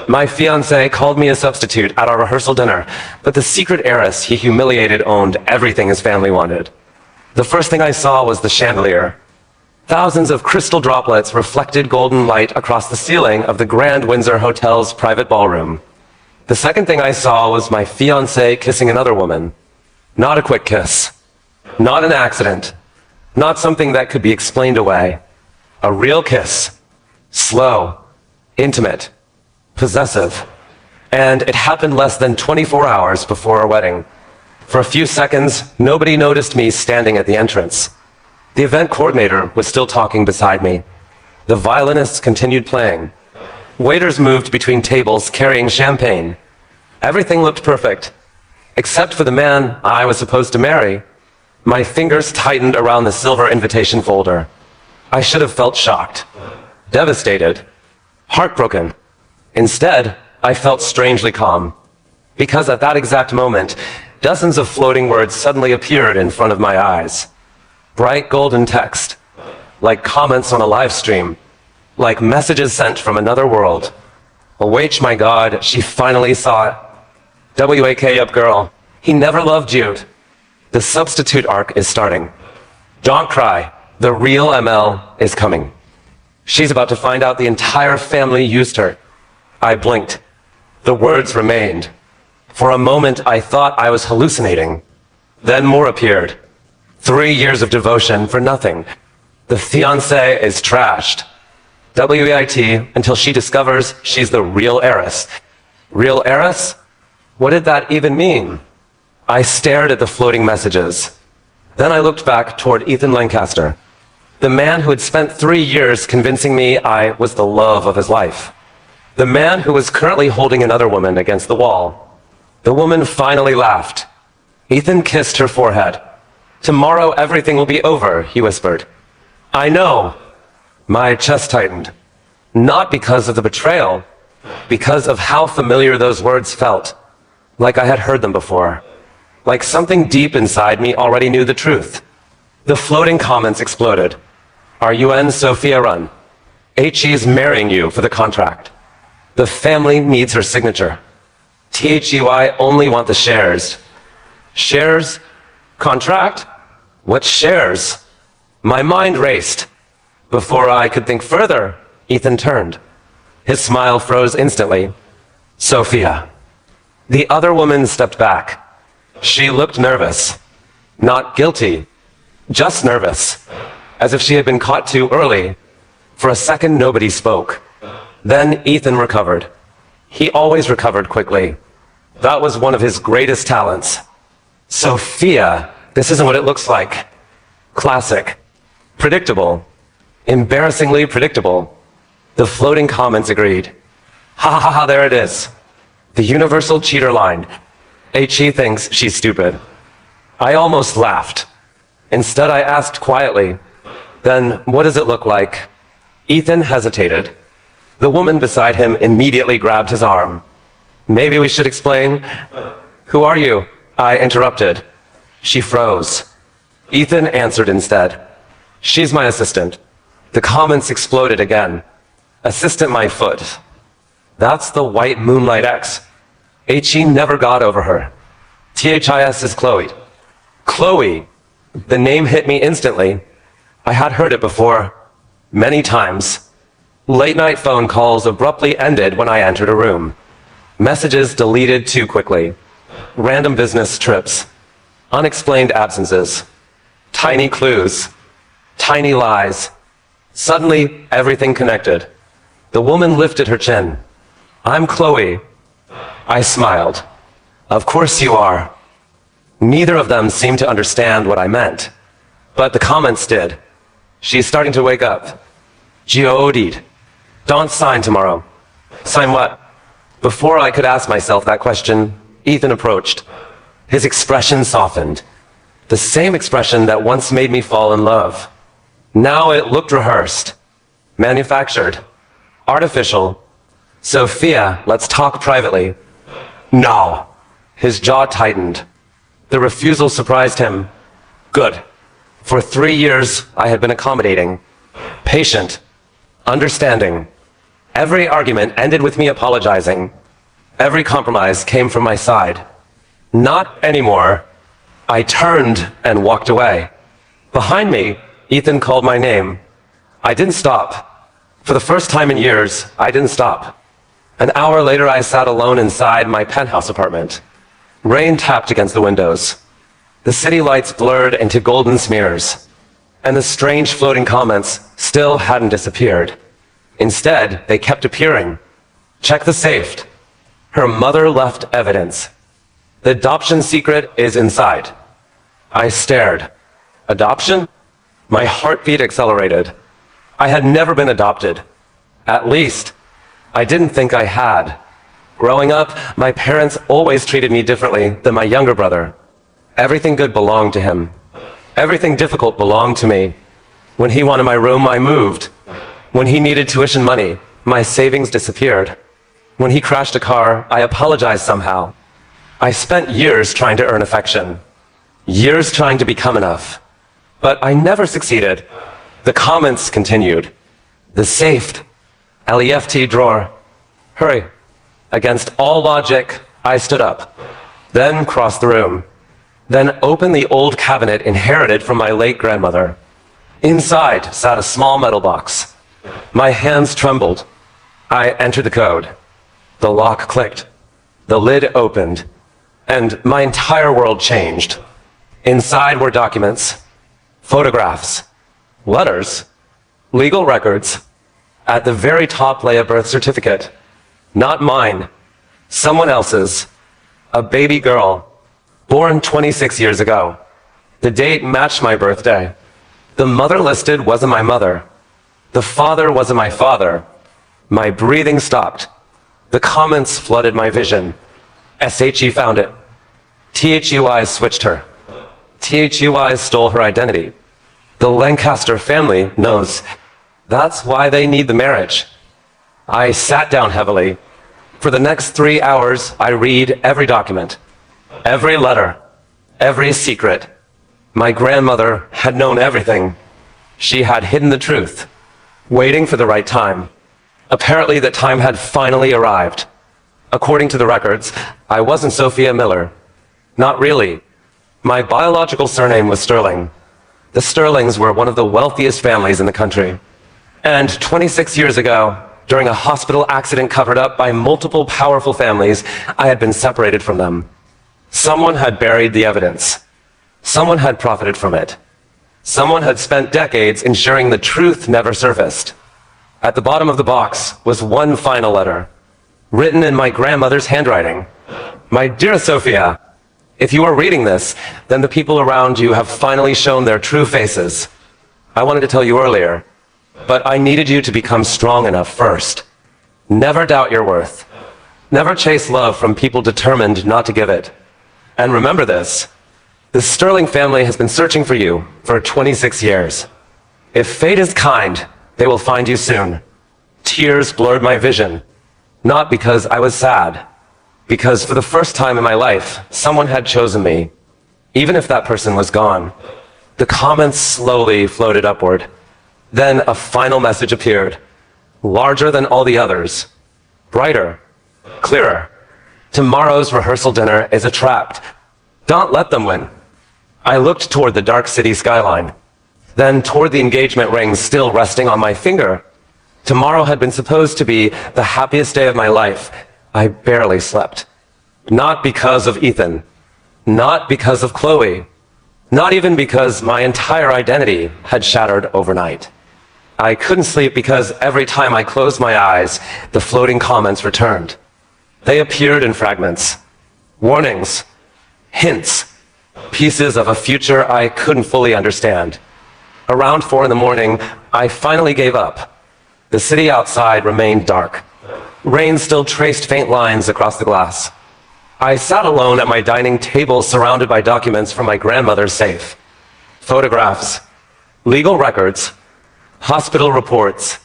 My fiancé called me a substitute at our rehearsal dinner, but the secret heiress he humiliated owned everything his family wanted. The first thing I saw was the chandelier. Thousands of crystal droplets reflected golden light across the ceiling of the Grand Windsor Hotel's private ballroom. The second thing I saw was my fiancé kissing another woman. Not a quick kiss. Not an accident. Not something that could be explained away. A real kiss. Slow. Intimate. Possessive. And it happened less than 24 hours before our wedding. For a few seconds, nobody noticed me standing at the entrance. The event coordinator was still talking beside me. The violinists continued playing. Waiters moved between tables carrying champagne. Everything looked perfect. Except for the man I was supposed to marry. My fingers tightened around the silver invitation folder. I should have felt shocked, devastated, heartbroken. Instead, I felt strangely calm. Because at that exact moment, dozens of floating words suddenly appeared in front of my eyes. Bright golden text, like comments on a live stream, like messages sent from another world. Awake, my God, she finally saw it. WAK up, girl. He never loved you. The substitute arc is starting. Don't cry. The real ML is coming. She's about to find out the entire family used her. I blinked. The words remained. For a moment, I thought I was hallucinating. Then more appeared. 3 years of devotion for nothing. The fiancé is trashed. WAIT until she discovers she's the real heiress. Real heiress? What did that even mean? I stared at the floating messages. Then I looked back toward Ethan Lancaster, the man who had spent 3 years convincing me I was the love of his life. The man who was currently holding another woman against the wall. The woman finally laughed. Ethan kissed her forehead. Tomorrow everything will be over, he whispered. I know. My chest tightened. Not because of the betrayal, because of how familiar those words felt. Like I had heard them before. Like something deep inside me already knew the truth. The floating comments exploded. Are you and Sophia Run? HE's marrying you for the contract. The family needs her signature. THEY only want the shares. Shares? Contract? What shares? My mind raced. Before I could think further, Ethan turned. His smile froze instantly. Sophia. The other woman stepped back. She looked nervous. Not guilty. Just nervous. As if she had been caught too early. For a second, nobody spoke. Then Ethan recovered. He always recovered quickly. That was one of his greatest talents. Sophia, this isn't what it looks like. Classic. Predictable. Embarrassingly predictable. The floating comments agreed. Ha ha ha, there it is. The universal cheater line. HE thinks she's stupid. I almost laughed. Instead, I asked quietly, then what does it look like? Ethan hesitated. The woman beside him immediately grabbed his arm. Maybe we should explain. Who are you? I interrupted. She froze. Ethan answered instead. She's my assistant. The comments exploded again. Assistant my foot. That's the white moonlight X. HE never got over her. THIS is Chloe. Chloe. The name hit me instantly. I had heard it before. Many times. Late night phone calls abruptly ended when I entered a room. Messages deleted too quickly. Random business trips. Unexplained absences. Tiny clues. Tiny lies. Suddenly, everything connected. The woman lifted her chin. I'm Chloe. I smiled. Of course you are. Neither of them seemed to understand what I meant. But the comments did. She's starting to wake up. Geodied. Don't sign tomorrow. Sign what? Before I could ask myself that question, Ethan approached. His expression softened. The same expression that once made me fall in love. Now it looked rehearsed. Manufactured. Artificial. Sophia, let's talk privately. No. His jaw tightened. The refusal surprised him. Good. For 3 years, I had been accommodating, patient, understanding. Every argument ended with me apologizing. Every compromise came from my side. Not anymore. I turned and walked away. Behind me, Ethan called my name. I didn't stop. For the first time in years, I didn't stop. An hour later, I sat alone inside my penthouse apartment. Rain tapped against the windows. The city lights blurred into golden smears. And the strange floating comments still hadn't disappeared. Instead, they kept appearing. Check the safe. Her mother left evidence. The adoption secret is inside. I stared. Adoption? My heartbeat accelerated. I had never been adopted. At least, I didn't think I had. Growing up, my parents always treated me differently than my younger brother. Everything good belonged to him. Everything difficult belonged to me. When he wanted my room, I moved. When he needed tuition money, my savings disappeared. When he crashed a car, I apologized somehow. I spent years trying to earn affection. Years trying to become enough. But I never succeeded. The comments continued. The safe. LEFT drawer. Hurry. Against all logic, I stood up. Then crossed the room. Then opened the old cabinet inherited from my late grandmother. Inside sat a small metal box. My hands trembled. I entered the code. The lock clicked. The lid opened. And my entire world changed. Inside were documents, photographs, letters, legal records. At the very top lay a birth certificate. Not mine. Someone else's. A baby girl. Born 26 years ago. The date matched my birthday. The mother listed wasn't my mother. The father wasn't my father. My breathing stopped. The comments flooded my vision. SHE found it. THUI switched her. THUI stole her identity. The Lancaster family knows. That's why they need the marriage. I sat down heavily. For the next 3 hours, I read every document, every letter, every secret. My grandmother had known everything. She had hidden the truth, waiting for the right time. Apparently, the time had finally arrived. According to the records, I wasn't Sophia Miller. Not really. My biological surname was Sterling. The Sterlings were one of the wealthiest families in the country. And 26 years ago, during a hospital accident covered up by multiple powerful families, I had been separated from them. Someone had buried the evidence. Someone had profited from it. Someone had spent decades ensuring the truth never surfaced. At the bottom of the box was one final letter, written in my grandmother's handwriting. My dear Sophia, if you are reading this, then the people around you have finally shown their true faces. I wanted to tell you earlier, but I needed you to become strong enough first. Never doubt your worth. Never chase love from people determined not to give it. And remember this, the Sterling family has been searching for you for 26 years. If fate is kind, they will find you soon. Tears blurred my vision, not because I was sad, because for the first time in my life, someone had chosen me, even if that person was gone. The comments slowly floated upward. Then a final message appeared, larger than all the others, brighter, clearer. Tomorrow's rehearsal dinner is a trap. Don't let them win. I looked toward the dark city skyline, then toward the engagement ring still resting on my finger. Tomorrow had been supposed to be the happiest day of my life. I barely slept. Not because of Ethan. Not because of Chloe. Not even because my entire identity had shattered overnight. I couldn't sleep because every time I closed my eyes, the floating comments returned. They appeared in fragments. Warnings. Hints. Pieces of a future I couldn't fully understand. Around 4 a.m, I finally gave up. The city outside remained dark. Rain still traced faint lines across the glass. I sat alone at my dining table surrounded by documents from my grandmother's safe. Photographs, legal records, hospital reports,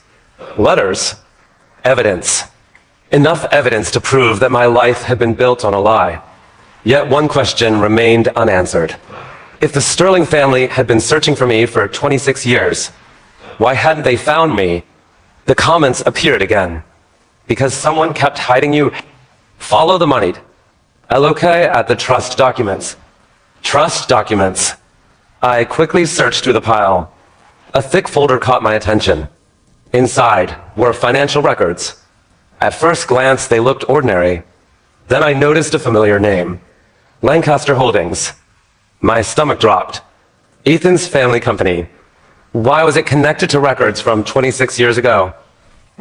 letters, evidence. Enough evidence to prove that my life had been built on a lie. Yet one question remained unanswered. If the Sterling family had been searching for me for 26 years, why hadn't they found me? The comments appeared again. Because someone kept hiding you. Follow the money. Look at the trust documents. Trust documents. I quickly searched through the pile. A thick folder caught my attention. Inside were financial records. At first glance, they looked ordinary. Then I noticed a familiar name. Lancaster Holdings. My stomach dropped. Ethan's family company. Why was it connected to records from 26 years ago?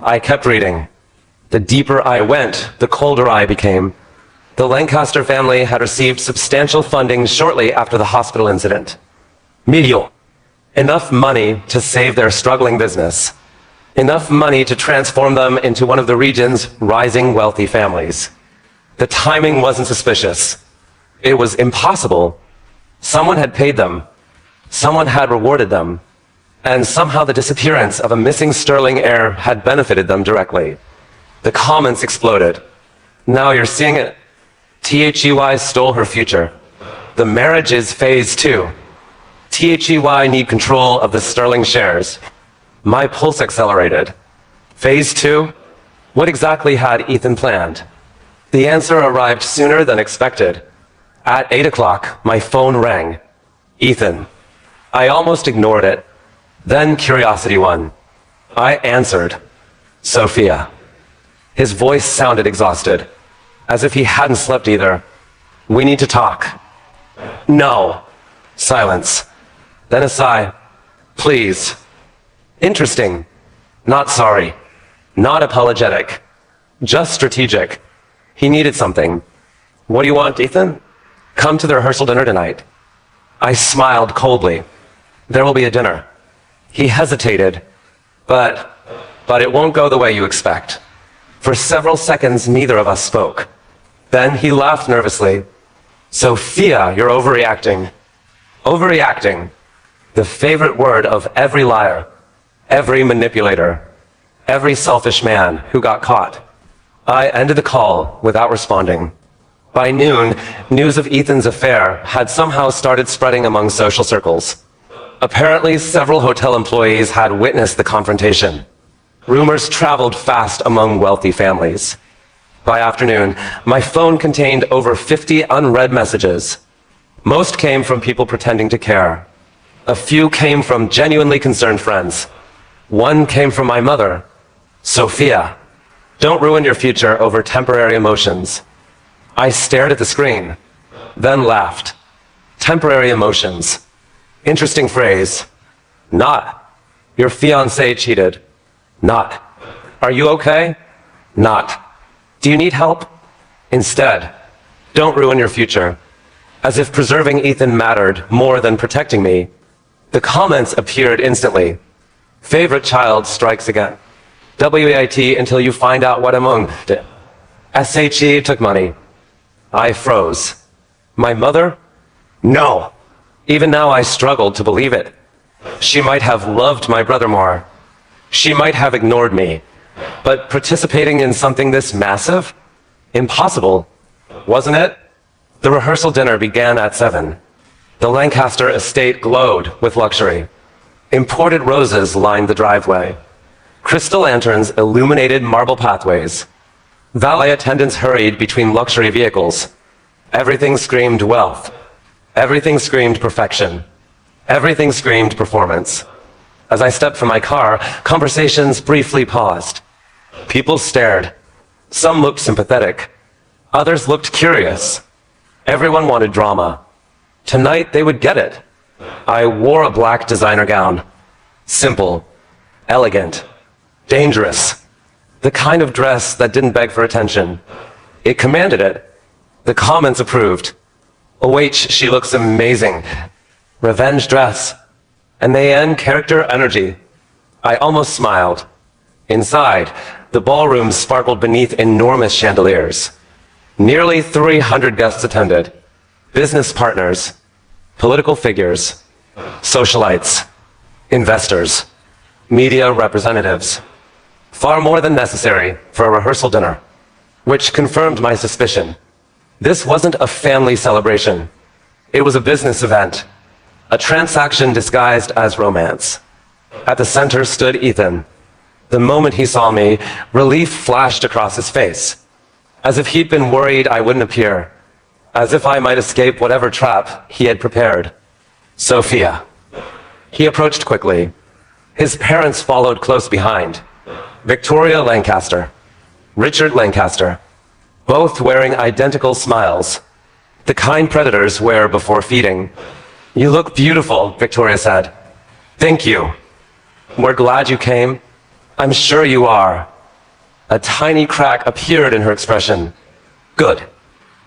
I kept reading. The deeper I went, the colder I became. The Lancaster family had received substantial funding shortly after the hospital incident. Medial. Enough money to save their struggling business. Enough money to transform them into one of the region's rising wealthy families. The timing wasn't suspicious. It was impossible. Someone had paid them. Someone had rewarded them. And somehow the disappearance of a missing sterling heir had benefited them directly. The comments exploded. Now you're seeing it. THEY stole her future. The marriage is phase 2. THEY need control of the sterling shares. My pulse accelerated. Phase 2? What exactly had Ethan planned? The answer arrived sooner than expected. At 8 o'clock, my phone rang. Ethan. I almost ignored it. Then curiosity won. I answered. Sophia. His voice sounded exhausted, as if he hadn't slept either. We need to talk. No. Silence. Then a sigh. Please. Interesting. Not sorry. Not apologetic. Just strategic. He needed something. What do you want, Ethan? Come to the rehearsal dinner tonight. I smiled coldly. There will be a dinner. He hesitated. But it won't go the way you expect. For several seconds, neither of us spoke. Then he laughed nervously. Sophia, you're overreacting. Overreacting. The favorite word of every liar, every manipulator, every selfish man who got caught. I ended the call without responding. By noon, news of Ethan's affair had somehow started spreading among social circles. Apparently, several hotel employees had witnessed the confrontation. Rumors traveled fast among wealthy families. By afternoon, my phone contained over 50 unread messages. Most came from people pretending to care. A few came from genuinely concerned friends. One came from my mother. Sophia, don't ruin your future over temporary emotions. I stared at the screen, then laughed. Temporary emotions. Interesting phrase. Not. Your fiancé cheated. Not. Are you okay? Not. Do you need help? Instead, don't ruin your future. As if preserving Ethan mattered more than protecting me. The comments appeared instantly. Favorite child strikes again. WAIT until you find out what among. SHE took money. I froze. My mother? No. Even now I struggled to believe it. She might have loved my brother more. She might have ignored me. But participating in something this massive? Impossible, wasn't it? The rehearsal dinner began at 7. The Lancaster estate glowed with luxury. Imported roses lined the driveway. Crystal lanterns illuminated marble pathways. Valet attendants hurried between luxury vehicles. Everything screamed wealth. Everything screamed perfection. Everything screamed performance. As I stepped from my car, conversations briefly paused. People stared. Some looked sympathetic. Others looked curious. Everyone wanted drama. Tonight they would get it. I wore a black designer gown. Simple, elegant, dangerous. The kind of dress that didn't beg for attention. It commanded it. The comments approved. OH, she looks amazing. Revenge dress. And they end character energy. I almost smiled. Inside, the ballroom sparkled beneath enormous chandeliers. Nearly 300 guests attended. Business partners, political figures, socialites, investors, media representatives. Far more than necessary for a rehearsal dinner, which confirmed my suspicion. This wasn't a family celebration. It was a business event, a transaction disguised as romance. At the center stood Ethan, The moment he saw me, relief flashed across his face, as if he'd been worried I wouldn't appear, as if I might escape whatever trap he had prepared. Sophia. He approached quickly. His parents followed close behind. Victoria Lancaster, Richard Lancaster, both wearing identical smiles, the kind predators wear before feeding. You look beautiful, Victoria said. Thank you. We're glad you came. I'm sure you are. A tiny crack appeared in her expression. Good.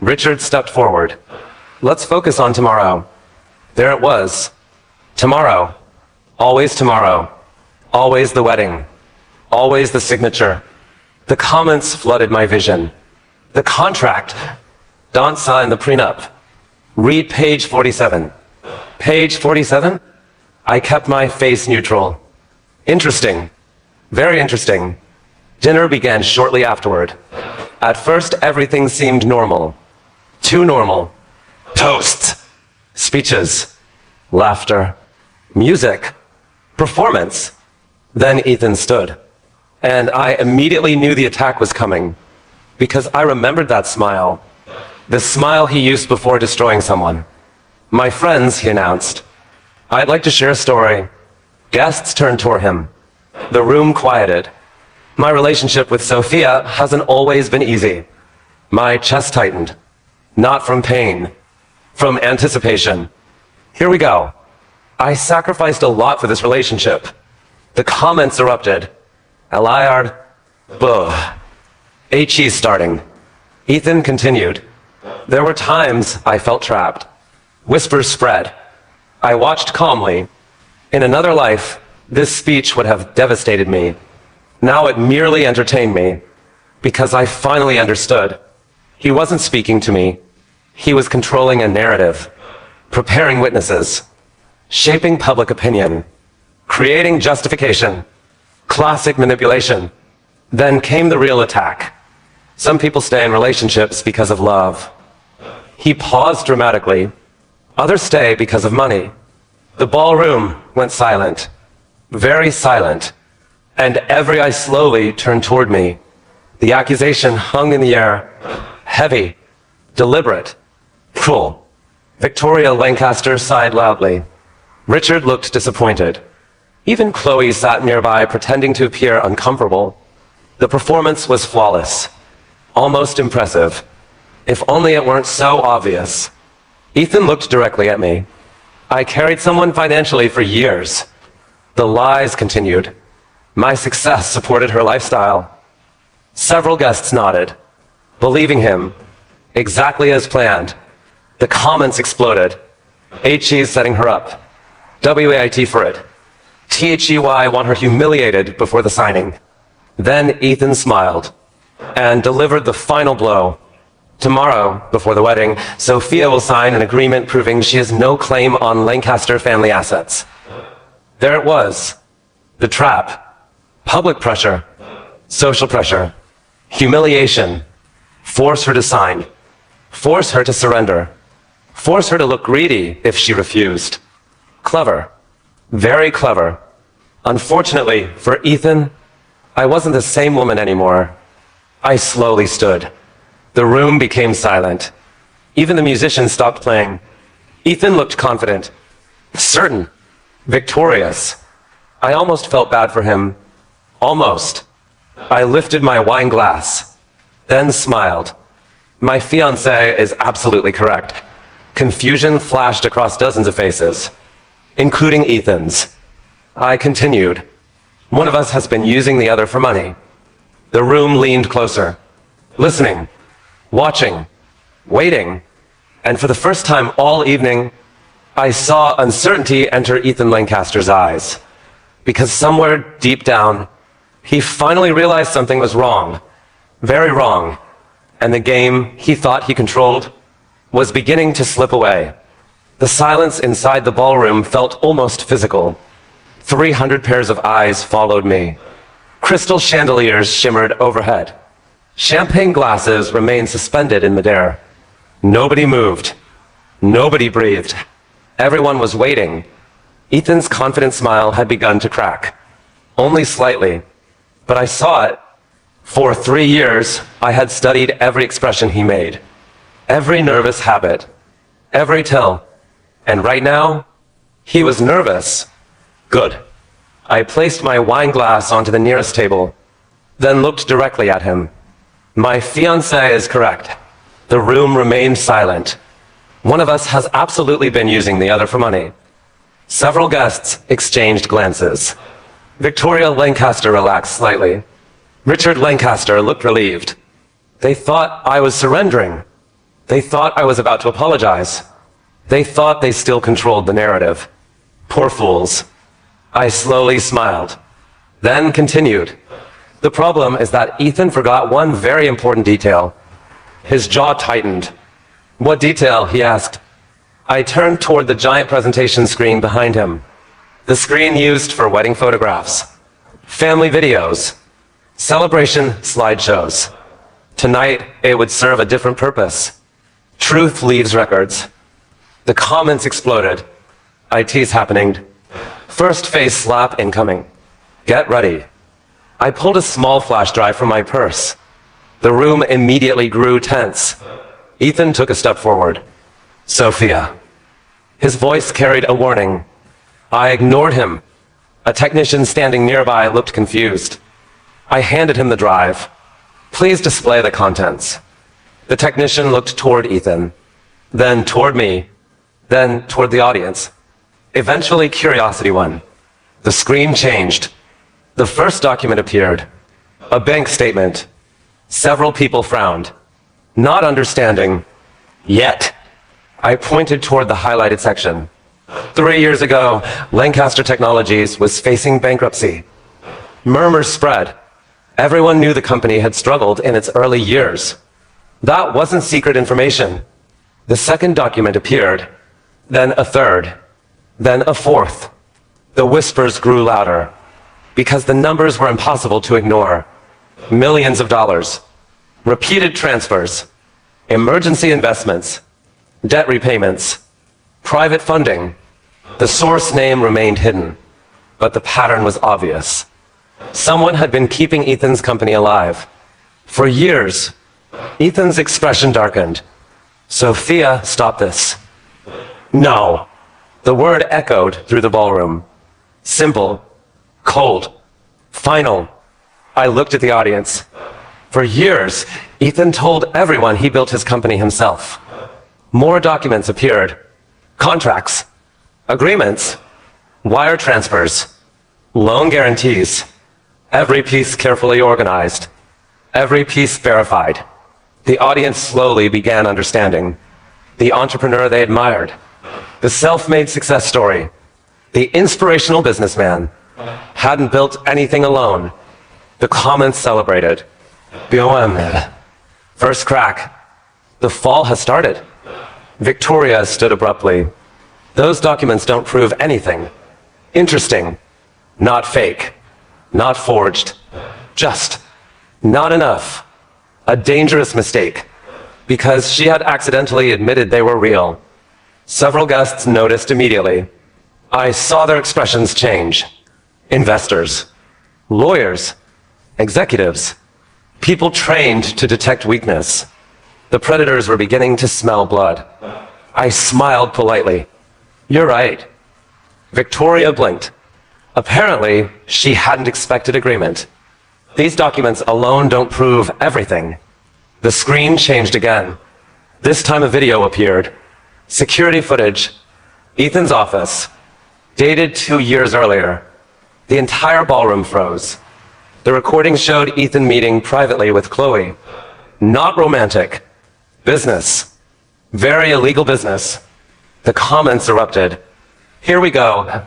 Richard stepped forward. Let's focus on tomorrow. There it was. Tomorrow. Always tomorrow. Always the wedding. Always the signature. The comments flooded my vision. The contract. Don't sign the prenup. Read page 47. Page 47? I kept my face neutral. Interesting. Very interesting. Dinner began shortly afterward. At first, everything seemed normal. Too normal. Toasts. Speeches. Laughter. Music. Performance. Then Ethan stood. And I immediately knew the attack was coming, because I remembered that smile. The smile he used before destroying someone. My friends, he announced. I'd like to share a story. Guests turned toward him. The room quieted. My relationship with Sophia hasn't always been easy. My chest tightened. Not from pain. From anticipation. Here we go. I sacrificed a lot for this relationship. The comments erupted. Eliard, buh. HE starting. Ethan continued. There were times I felt trapped. Whispers spread. I watched calmly. In another life, this speech would have devastated me. Now it merely entertained me, because I finally understood. He wasn't speaking to me. He was controlling a narrative, preparing witnesses, shaping public opinion, creating justification. Classic manipulation. Then came the real attack. Some people stay in relationships because of love. He paused dramatically. Others stay because of money. The ballroom went silent. Very silent. And every eye slowly turned toward me. The accusation hung in the air. Heavy. Deliberate. Cruel. Victoria Lancaster sighed loudly. Richard looked disappointed. Even Chloe sat nearby, pretending to appear uncomfortable. The performance was flawless. Almost impressive. If only it weren't so obvious. Ethan looked directly at me. I carried someone financially for years. The lies continued. My success supported her lifestyle. Several guests nodded, believing him. Exactly as planned. The comments exploded. HE setting her up. WAIT for it. THEY want her humiliated before the signing. Then Ethan smiled and delivered the final blow. Tomorrow, before the wedding, Sophia will sign an agreement proving she has no claim on Lancaster family assets. There it was. The trap. Public pressure. Social pressure. Humiliation. Force her to sign. Force her to surrender. Force her to look greedy if she refused. Clever. Very clever. Unfortunately, for Ethan, I wasn't the same woman anymore. I slowly stood. The room became silent. Even the musicians stopped playing. Ethan looked confident. Certain. Victorious. I almost felt bad for him. Almost. I lifted my wine glass, then smiled. My fiancé is absolutely correct. Confusion flashed across dozens of faces, including Ethan's. I continued. One of us has been using the other for money. The room leaned closer, listening, watching, waiting, and for the first time all evening, I saw uncertainty enter Ethan Lancaster's eyes. Because somewhere deep down, he finally realized something was wrong, very wrong, and the game he thought he controlled was beginning to slip away. The silence inside the ballroom felt almost physical. 300 pairs of eyes followed me. Crystal chandeliers shimmered overhead. Champagne glasses remained suspended in midair. Nobody moved. Nobody breathed. Everyone was waiting. Ethan's confident smile had begun to crack. Only slightly. but I saw it. For 3 years, I had studied every expression he made, every nervous habit, every tell. And right now, he was nervous. Good. I placed my wine glass onto the nearest table, then looked directly at him. My fiancé is correct. The room remained silent. One of us has absolutely been using the other for money. Several guests exchanged glances. Victoria Lancaster relaxed slightly. Richard Lancaster looked relieved. They thought I was surrendering. They thought I was about to apologize. They thought they still controlled the narrative. Poor fools. I slowly smiled, then continued. The problem is that Ethan forgot one very important detail. His jaw tightened. What detail? He asked. I turned toward the giant presentation screen behind him. The screen used for wedding photographs, family videos, celebration slideshows. Tonight, it would serve a different purpose. Truth leaves records. The comments exploded. IT's happening. First face slap incoming. Get ready. I pulled a small flash drive from my purse. The room immediately grew tense. Ethan took a step forward. Sophia. His voice carried a warning. I ignored him. A technician standing nearby looked confused. I handed him the drive. Please display the contents. The technician looked toward Ethan, then toward me, then toward the audience. Eventually, curiosity won. The screen changed. The first document appeared. A bank statement. Several people frowned, not understanding. Yet, I pointed toward the highlighted section. 3 years ago, Lancaster Technologies was facing bankruptcy. Murmurs spread. Everyone knew the company had struggled in its early years. That wasn't secret information. The second document appeared, then a third, then a fourth. The whispers grew louder, because the numbers were impossible to ignore. Millions of dollars, repeated transfers, emergency investments, debt repayments, private funding. The source name remained hidden, but the pattern was obvious. Someone had been keeping Ethan's company alive. For years, Ethan's expression darkened. Sophia, stop this. No. The word echoed through the ballroom. Simple, cold, final. I looked at the audience. For years, Ethan told everyone he built his company himself. More documents appeared. Contracts, agreements, wire transfers, loan guarantees. Every piece carefully organized. Every piece verified. The audience slowly began understanding. The entrepreneur they admired. The self-made success story. The inspirational businessman. Hadn't built anything alone. The comments celebrated. BOM. First crack. The fall has started. Victoria stood abruptly. Those documents don't prove anything. Interesting. Not fake. Not forged. Just not enough. A dangerous mistake. Because she had accidentally admitted they were real. Several guests noticed immediately. I saw their expressions change. Investors, lawyers, executives, people trained to detect weakness. The predators were beginning to smell blood. I smiled politely. You're right. Victoria blinked. Apparently, she hadn't expected agreement. These documents alone don't prove everything. The screen changed again. This time a video appeared. Security footage. Ethan's office. Dated 2 years earlier. The entire ballroom froze. The recording showed Ethan meeting privately with Chloe. Not romantic. Business. Very illegal business. The comments erupted. Here we go.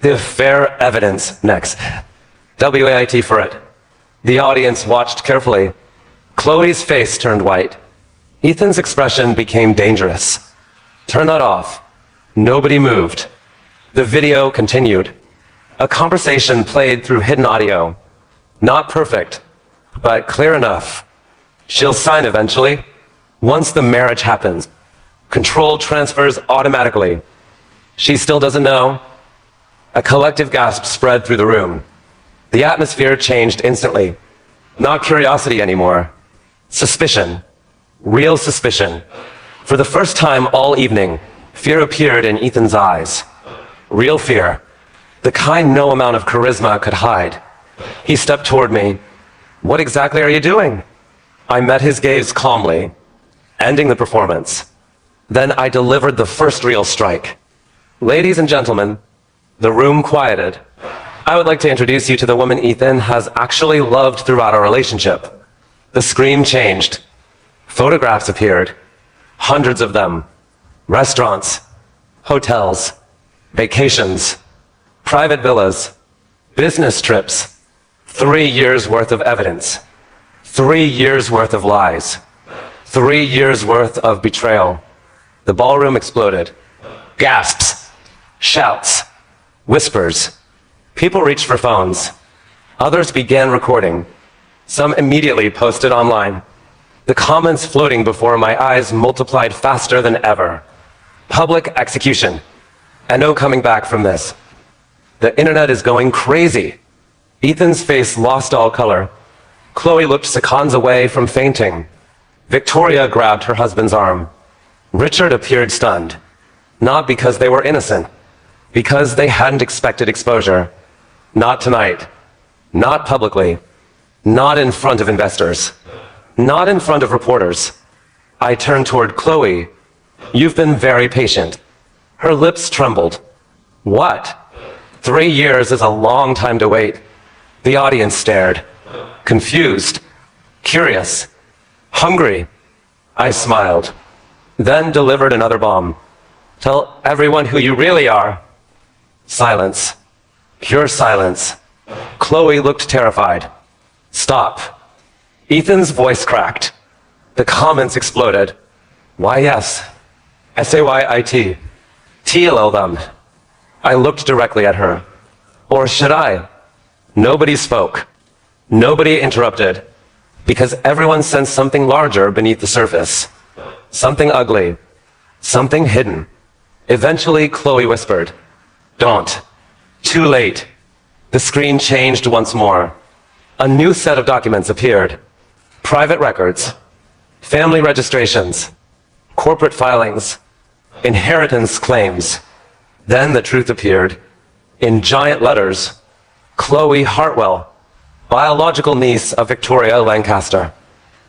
The fair evidence next. WAIT for it. The audience watched carefully. Chloe's face turned white. Ethan's expression became dangerous. Turn that off. Nobody moved. The video continued. A conversation played through hidden audio. Not perfect, but clear enough. She'll sign eventually. Once the marriage happens. Control transfers automatically. She still doesn't know. A collective gasp spread through the room. The atmosphere changed instantly. Not curiosity anymore. Suspicion. Real suspicion. For the first time all evening, fear appeared in Ethan's eyes. Real fear. The kind no amount of charisma could hide. He stepped toward me. "What exactly are you doing?" I met his gaze calmly, ending the performance. Then I delivered the first real strike. "Ladies and gentlemen," the room quieted. "I would like to introduce you to the woman Ethan has actually loved throughout our relationship." The screen changed. Photographs appeared. Hundreds of them. Restaurants, hotels, vacations, private villas, business trips. 3 years worth of evidence. 3 years worth of lies. 3 years worth of betrayal. The ballroom exploded. Gasps. Shouts. Whispers. People reached for phones. Others began recording. Some immediately posted online. The comments floating before my eyes multiplied faster than ever. Public execution. And no coming back from this. The internet is going crazy. Ethan's face lost all color. Chloe looked seconds away from fainting. Victoria grabbed her husband's arm. Richard appeared stunned. Not because they were innocent. Because they hadn't expected exposure. Not tonight. Not publicly. Not in front of investors. Not in front of reporters. I turned toward Chloe. "You've been very patient." Her lips trembled. "What?" 3 years is a long time to wait. The audience stared. Confused. Curious. Hungry. I smiled. Then delivered another bomb. "Tell everyone who you really are." Silence. Pure silence. Chloe looked terrified. "Stop." Ethan's voice cracked. The comments exploded. "Why yes. SAYIT. TLL them." I looked directly at her. Or should I? Nobody spoke. Nobody interrupted. Because everyone sensed something larger beneath the surface. Something ugly. Something hidden. Eventually, Chloe whispered, "Don't." Too late. The screen changed once more. A new set of documents appeared. Private records. Family registrations. Corporate filings. Inheritance claims. Then the truth appeared. In giant letters. Chloe Hartwell, biological niece of Victoria Lancaster.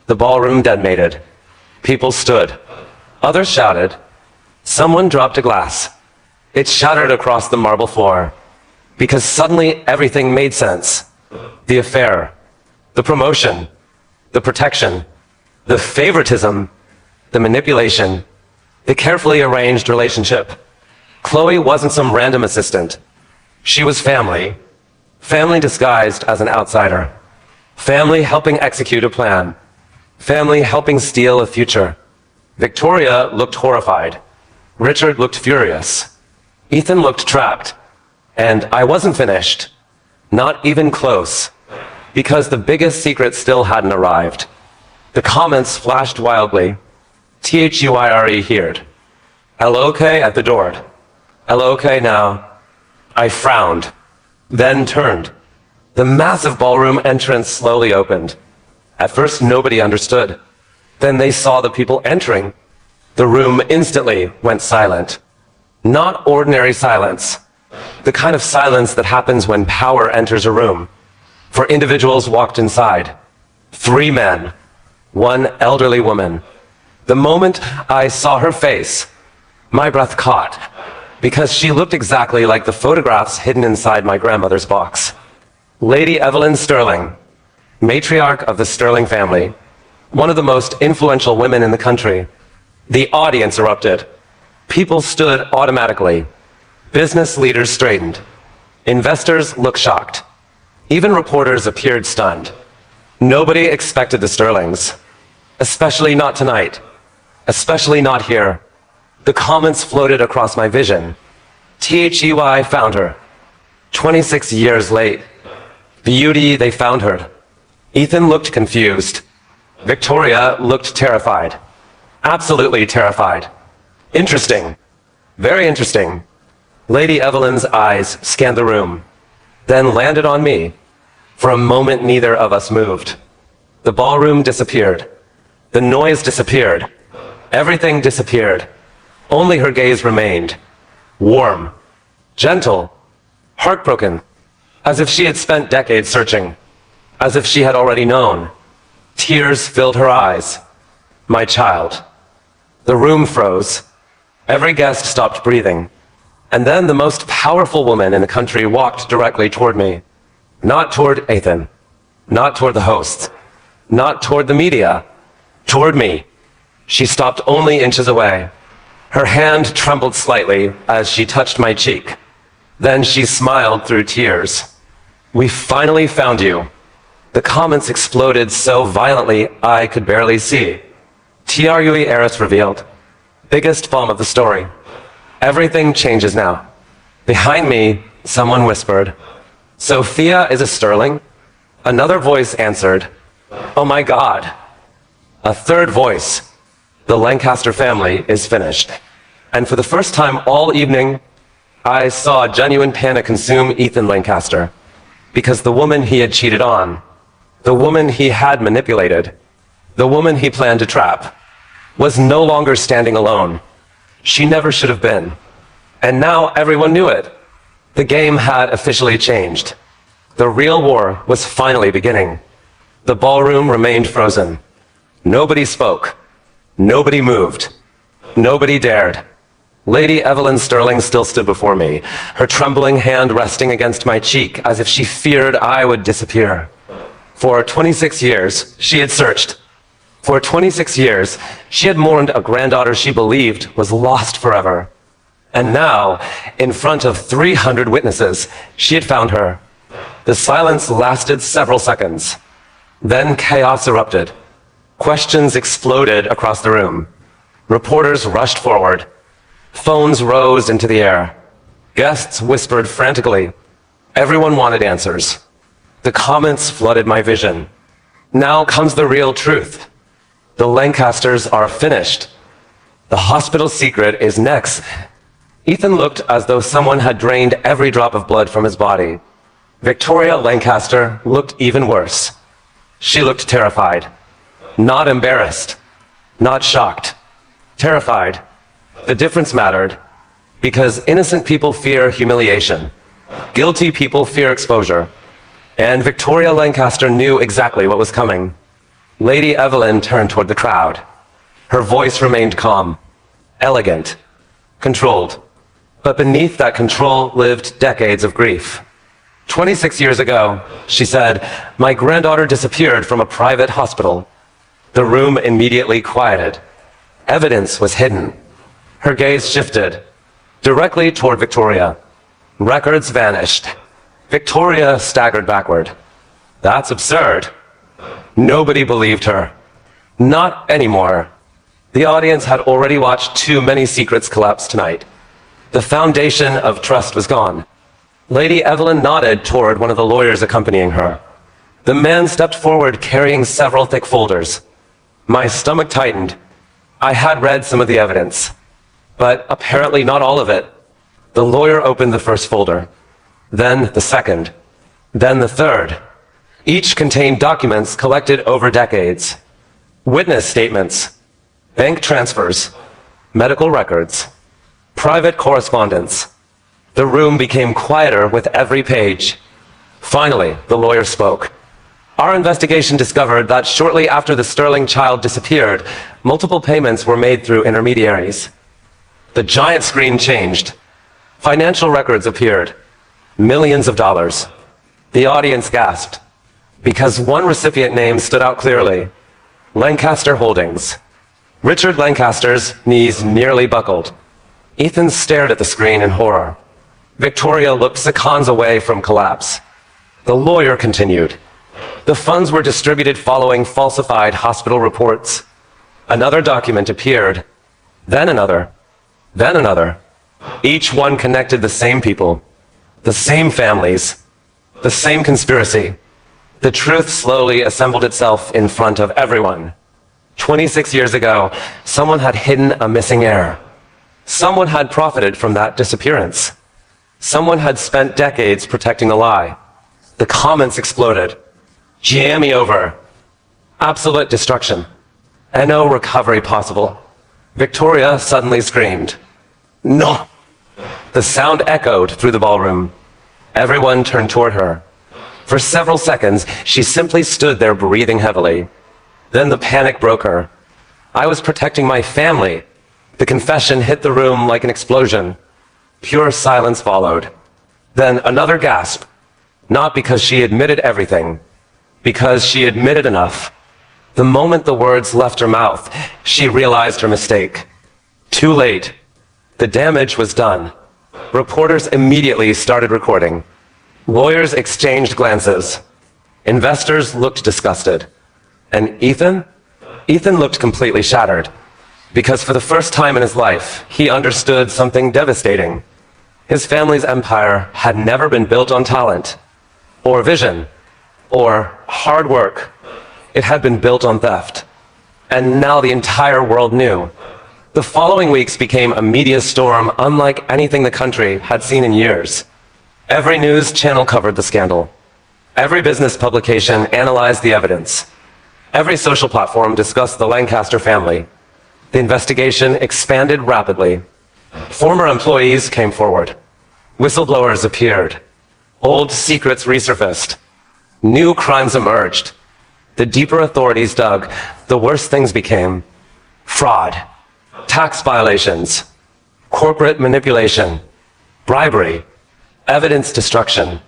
The ballroom detonated. People stood. Others shouted. Someone dropped a glass. It shattered across the marble floor. Because suddenly everything made sense. The affair. The promotion. The protection. The favoritism. The manipulation. The carefully arranged relationship. Chloe wasn't some random assistant. She was family. Family disguised as an outsider. Family helping execute a plan. Family helping steal a future. Victoria looked horrified. Richard looked furious. Ethan looked trapped. And I wasn't finished. Not even close. Because the biggest secret still hadn't arrived. The comments flashed wildly. THUIRE heard. LOK at the door. LOK now. I frowned. Then turned. The massive ballroom entrance slowly opened. At first nobody understood. Then they saw the people entering. The room instantly went silent. Not ordinary silence. The kind of silence that happens when power enters a room. For individuals walked inside. 3 men. 1 elderly woman. The moment I saw her face, my breath caught. Because she looked exactly like the photographs hidden inside my grandmother's box. Lady Evelyn Sterling, matriarch of the Sterling family, one of the most influential women in the country. The audience erupted. People stood automatically. Business leaders straightened. Investors looked shocked. Even reporters appeared stunned. Nobody expected the Sterlings. Especially not tonight. Especially not here. The comments floated across my vision. THEY found her. 26 years late. Beauty, they found her. Ethan looked confused. Victoria looked terrified. Absolutely terrified. Interesting. Very interesting. Lady Evelyn's eyes scanned the room, then landed on me. For a moment, neither of us moved. The ballroom disappeared. The noise disappeared. Everything disappeared. Only her gaze remained. Warm, gentle, heartbroken, as if she had spent decades searching, as if she had already known. Tears filled her eyes. My child. The room froze. Every guest stopped breathing. And then the most powerful woman in the country walked directly toward me. Not toward Ethan. Not toward the hosts. Not toward the media. Toward me. She stopped only inches away. Her hand trembled slightly as she touched my cheek. Then she smiled through tears. We finally found you. The comments exploded so violently I could barely see. Heiress revealed. Biggest bomb of the story. Everything changes now. Behind me, someone whispered, Sophia is a Sterling? Another voice answered, Oh my God. A third voice, the Lancaster family is finished. And for the first time all evening, I saw genuine panic consume Ethan Lancaster. Because the woman he had cheated on, the woman he had manipulated, the woman he planned to trap, was no longer standing alone. She never should have been. And now everyone knew it. The game had officially changed. The real war was finally beginning. The ballroom remained frozen. Nobody spoke. Nobody moved. Nobody dared. Lady Evelyn Sterling still stood before me, her trembling hand resting against my cheek as if she feared I would disappear. For 26 years, she had searched. For 26 years, she had mourned a granddaughter she believed was lost forever. And now, in front of 300 witnesses, she had found her. The silence lasted several seconds. Then chaos erupted. Questions exploded across the room. Reporters rushed forward. Phones rose into the air. Guests whispered frantically. Everyone wanted answers. The comments flooded my vision. Now comes the real truth. The Lancasters are finished. The hospital secret is next. Ethan looked as though someone had drained every drop of blood from his body. Victoria Lancaster looked even worse. She looked terrified. Not embarrassed. Not shocked. Terrified. The difference mattered. Because innocent people fear humiliation. Guilty people fear exposure. And Victoria Lancaster knew exactly what was coming. Lady Evelyn turned toward the crowd. Her voice remained calm, elegant, controlled. But beneath that control lived decades of grief. 26 years ago, she said, my granddaughter disappeared from a private hospital. The room immediately quieted. Evidence was hidden. Her gaze shifted, directly toward Victoria. Records vanished. Victoria staggered backward. That's absurd. Nobody believed her. Not anymore. The audience had already watched too many secrets collapse tonight. The foundation of trust was gone. Lady Evelyn nodded toward one of the lawyers accompanying her. The man stepped forward carrying several thick folders. My stomach tightened. I had read some of the evidence, but apparently not all of it. The lawyer opened the first folder, then the second, then the third. Each contained documents collected over decades. Witness statements, bank transfers, medical records, private correspondence. The room became quieter with every page. Finally, the lawyer spoke. Our investigation discovered that shortly after the Sterling child disappeared, multiple payments were made through intermediaries. The giant screen changed. Financial records appeared. Millions of dollars. The audience gasped, because one recipient name stood out clearly. Lancaster Holdings. Richard Lancaster's knees nearly buckled. Ethan stared at the screen in horror. Victoria looked seconds away from collapse. The lawyer continued. The funds were distributed following falsified hospital reports. Another document appeared. Then another. Then another. Each one connected the same people. The same families. The same conspiracy. The truth slowly assembled itself in front of everyone. 26 years ago, someone had hidden a missing heir. Someone had profited from that disappearance. Someone had spent decades protecting a lie. The comments exploded. Jammy over. Absolute destruction. And no recovery possible. Victoria suddenly screamed. No! The sound echoed through the ballroom. Everyone turned toward her. For several seconds, she simply stood there breathing heavily. Then the panic broke her. I was protecting my family. The confession hit the room like an explosion. Pure silence followed. Then another gasp. Not because she admitted everything, because she admitted enough. The moment the words left her mouth, she realized her mistake. Too late. The damage was done. Reporters immediately started recording. Lawyers exchanged glances. Investors looked disgusted. And Ethan? Ethan looked completely shattered. Because for the first time in his life, he understood something devastating. His family's empire had never been built on talent, or vision, or hard work. It had been built on theft. And now the entire world knew. The following weeks became a media storm unlike anything the country had seen in years. Every news channel covered the scandal. Every business publication analyzed the evidence. Every social platform discussed the Lancaster family. The investigation expanded rapidly. Former employees came forward. Whistleblowers appeared. Old secrets resurfaced. New crimes emerged. The deeper authorities dug, the worse things became. Fraud, tax violations, corporate manipulation, bribery, evidence destruction.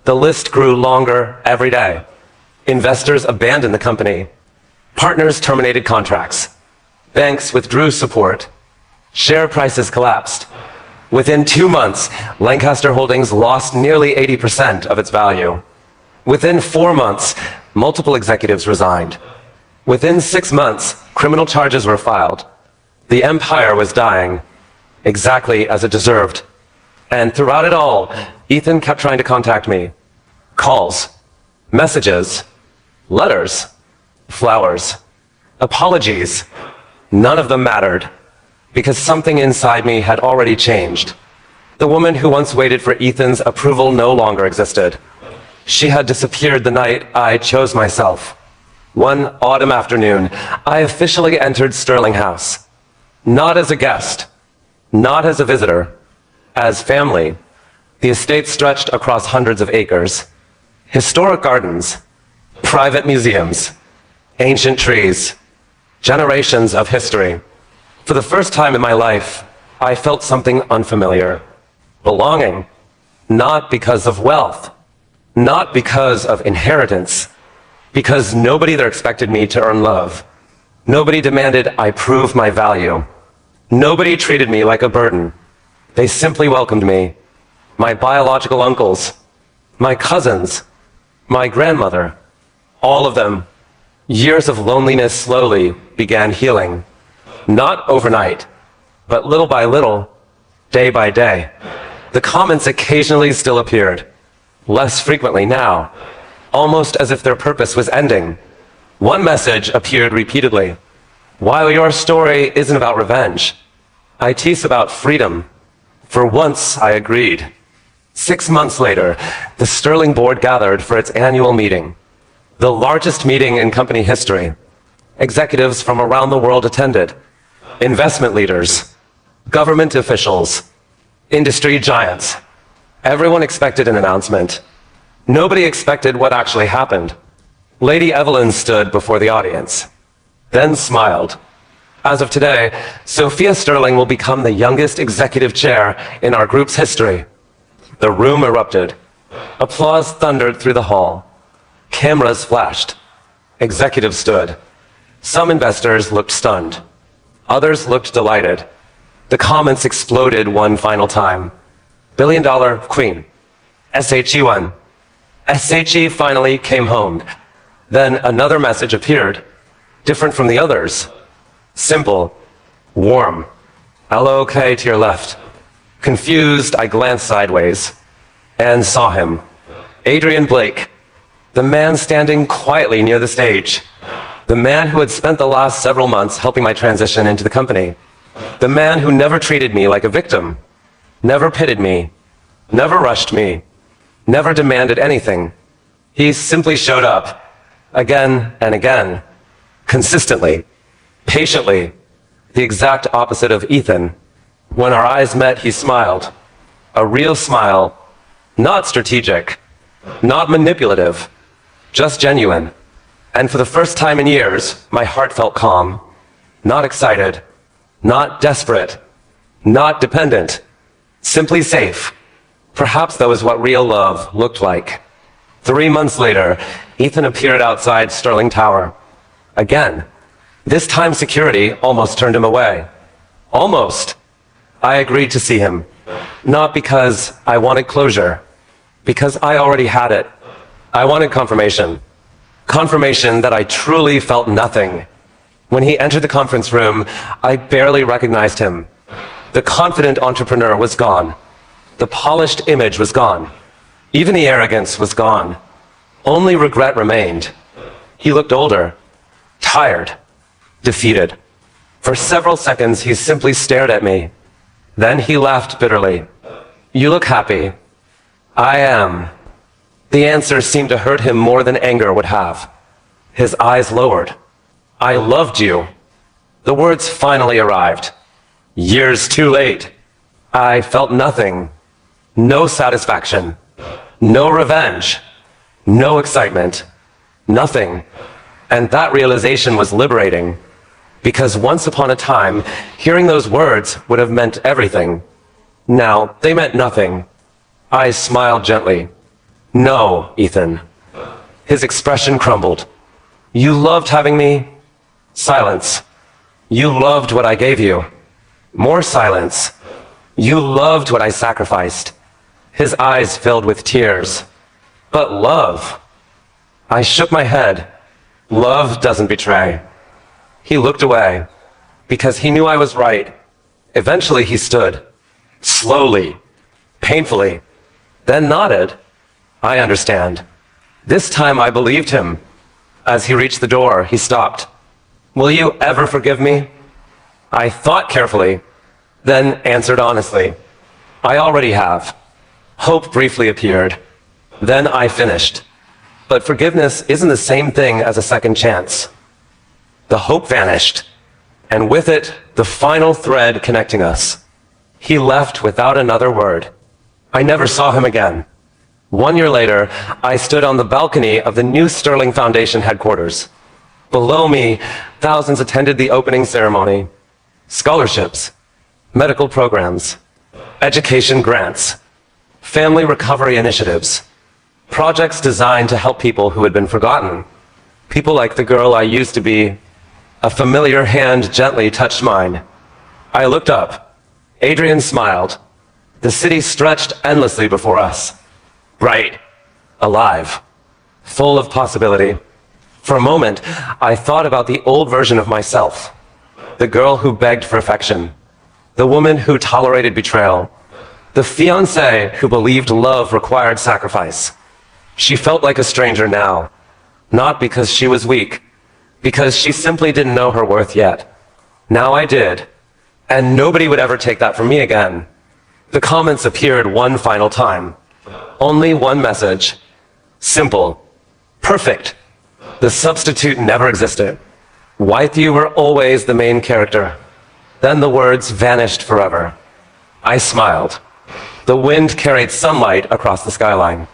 The list grew longer every day. Investors abandoned the company. Partners terminated contracts. Banks withdrew support. Share prices collapsed. Within 2 months, Lancaster Holdings lost nearly 80% of its value. Within 4 months, multiple executives resigned. Within 6 months, criminal charges were filed. The empire was dying, exactly as it deserved. And throughout it all, Ethan kept trying to contact me. Calls, messages, letters, flowers, apologies. None of them mattered, because something inside me had already changed. The woman who once waited for Ethan's approval no longer existed. She had disappeared the night I chose myself. One autumn afternoon, I officially entered Sterling House. Not as a guest, not as a visitor, as family. The estate stretched across hundreds of acres. Historic gardens, private museums, ancient trees, generations of history. For the first time in my life, I felt something unfamiliar. Belonging. Not because of wealth. Not because of inheritance. Because nobody there expected me to earn love. Nobody demanded I prove my value. Nobody treated me like a burden. They simply welcomed me. My biological uncles, my cousins, my grandmother, all of them. Years of loneliness slowly began healing. Not overnight, but little by little, day by day. The comments occasionally still appeared, less frequently now, almost as if their purpose was ending. One message appeared repeatedly. While your story isn't about revenge, it's about freedom. For once, I agreed. 6 months later, the Sterling board gathered for its annual meeting, the largest meeting in company history. Executives from around the world attended. Investment leaders, government officials, industry giants. Everyone expected an announcement. Nobody expected what actually happened. Lady Evelyn stood before the audience, then smiled. As of today, Sophia Sterling will become the youngest executive chair in our group's history. The room erupted. Applause thundered through the hall. Cameras flashed. Executives stood. Some investors looked stunned. Others looked delighted. The comments exploded one final time. Billion-dollar queen. SHE won. SHE finally came home. Then another message appeared, different from the others. Simple, warm. LOK to your left. Confused, I glanced sideways and saw him. Adrian Blake, the man standing quietly near the stage. The man who had spent the last several months helping my transition into the company. The man who never treated me like a victim, never pitied me, never rushed me, never demanded anything. He simply showed up, again and again, consistently, patiently, the exact opposite of Ethan. When our eyes met, he smiled. A real smile, not strategic, not manipulative, just genuine. And for the first time in years, my heart felt calm, not excited, not desperate, not dependent, simply safe. Perhaps that was what real love looked like. 3 months later, Ethan appeared outside Sterling Tower. Again. This time security almost turned him away. Almost. I agreed to see him. Not because I wanted closure, because I already had it. I wanted confirmation. Confirmation that I truly felt nothing. When he entered the conference room, I barely recognized him. The confident entrepreneur was gone. The polished image was gone. Even the arrogance was gone. Only regret remained. He looked older, tired, defeated. For several seconds, he simply stared at me. Then he laughed bitterly. "You look happy." "I am." The answer seemed to hurt him more than anger would have. His eyes lowered. "I loved you." The words finally arrived. Years too late. I felt nothing. No satisfaction. No revenge. No excitement. Nothing. And that realization was liberating. Because once upon a time, hearing those words would have meant everything. Now, they meant nothing. I smiled gently. "No, Ethan." His expression crumbled. "You loved having me?" Silence. "You loved what I gave you." More silence. "You loved what I sacrificed." His eyes filled with tears. "But love." I shook my head. "Love doesn't betray." He looked away, because he knew I was right. Eventually he stood, slowly, painfully, then nodded. "I understand." This time I believed him. As he reached the door, he stopped. "Will you ever forgive me?" I thought carefully, then answered honestly. "I already have." Hope briefly appeared. Then I finished. But forgiveness isn't the same thing as a second chance. The hope vanished, and with it, the final thread connecting us. He left without another word. I never saw him again. 1 year later, I stood on the balcony of the new Sterling Foundation headquarters. Below me, thousands attended the opening ceremony. Scholarships, medical programs, education grants, family recovery initiatives, projects designed to help people who had been forgotten. People like the girl I used to be. A familiar hand gently touched mine. I looked up. Adrian smiled. The city stretched endlessly before us. Bright, alive, full of possibility. For a moment, I thought about the old version of myself. The girl who begged for affection. The woman who tolerated betrayal. The fiancé who believed love required sacrifice. She felt like a stranger now. Not because she was weak, because she simply didn't know her worth yet. Now I did, and nobody would ever take that from me again. The comments appeared one final time. Only one message. Simple. Perfect. The substitute never existed. With you were always the main character. Then the words vanished forever. I smiled. The wind carried sunlight across the skyline.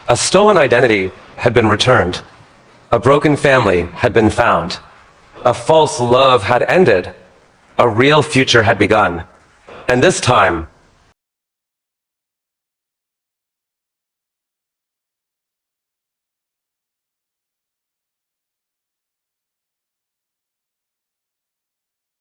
A stolen identity had been returned. A broken family had been found. A false love had ended. A real future had begun. And this time,